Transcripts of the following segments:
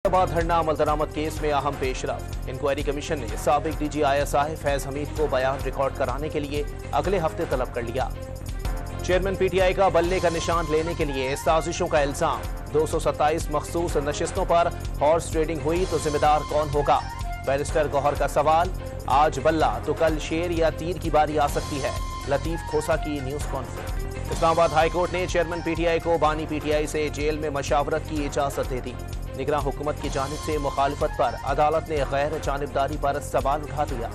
फैसलाबाद धरना अमल दरामद केस में अहम पेशरफ। इंक्वायरी कमीशन ने साबिक DGISI फैज हमीद को बयान रिकॉर्ड कराने के लिए अगले हफ्ते तलब कर लिया। चेयरमैन PTI का बल्ले का निशान लेने के लिए साजिशों का इल्जाम। 227 मखसूस नशिस्तों पर हॉर्स ट्रेडिंग हुई तो जिम्मेदार कौन होगा? बैरिस्टर गौहर का सवाल। आज बल्ला तो कल शेर या तीर की बारी आ सकती है। लतीफ खोसा की न्यूज कॉन्फ्रेंस। इस्लामाबाद हाईकोर्ट ने चेयरमैन PTI को बानी PTI से जेल में मशावरत की इजाजत दे दी। निगरान हुकूमत की जानिब से मुखालिफत पर अदालत ने गैर जानिबदारी पर सवाल उठा दिया।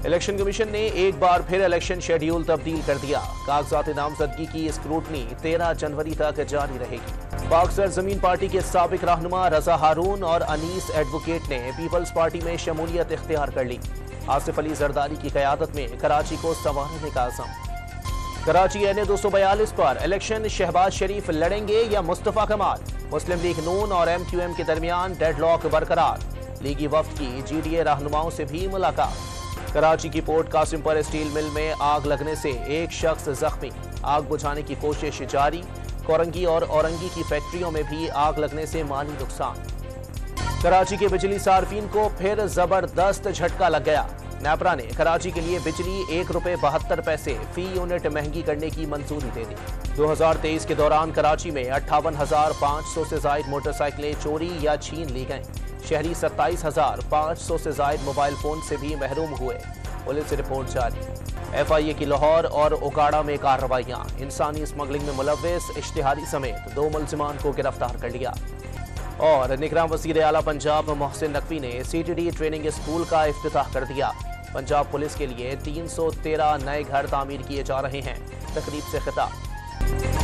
इलेक्शन कमीशन ने एक बार फिर इलेक्शन शेड्यूल तब्दील कर दिया। कागजात नामजदगी की स्क्रूटनी 13 जनवरी तक जारी रहेगी। पाक सरजमीन पार्टी के साबिक रहनुमा रजा हारून और अनीस एडवोकेट ने पीपल्स पार्टी में शमूलियत इख्तियार कर ली। आसिफ अली जरदारी की क़यादत में कराची को संवारने का अज़म। कराची NA 242 पर इलेक्शन शहबाज शरीफ लड़ेंगे या मुस्तफा कमाल? मुस्लिम लीग नून और MQM के दरमियान डेडलॉक बरकरार। लीगी वफ्द की GDA रहनुमाओं से भी मुलाकात। कराची की पोर्ट कासिम पर स्टील मिल में आग लगने से एक शख्स जख्मी। आग बुझाने की कोशिश जारी। कोरंगी और औरंगी की फैक्ट्रियों में भी आग लगने से माली नुकसान। कराची के बिजली सार्फिन को फिर जबरदस्त झटका लग गया। नेपरा ने कराची के लिए बिजली ₹1.72 फी यूनिट महंगी करने की मंजूरी दे दी। 2023 के दौरान कराची में 58,500 से जायद मोटरसाइकिलें चोरी या छीन ली गईं। शहरी 27,500 से जायद मोबाइल फोन से भी महरूम हुए। पुलिस रिपोर्ट जारी। FIA की लाहौर और उकाड़ा में कार्रवाइयां। इंसानी स्मगलिंग में मुलव्विस इश्तिहारी समेत 2 मुल्जिमान को गिरफ्तार कर लिया। और निगरान वज़ीर आला पंजाब मोहसिन नकवी ने CTD ट्रेनिंग स्कूल का इफ्तिताह कर दिया। पंजाब पुलिस के लिए 313 नए घर तामीर किए जा रहे हैं। तकरीब से खिताब।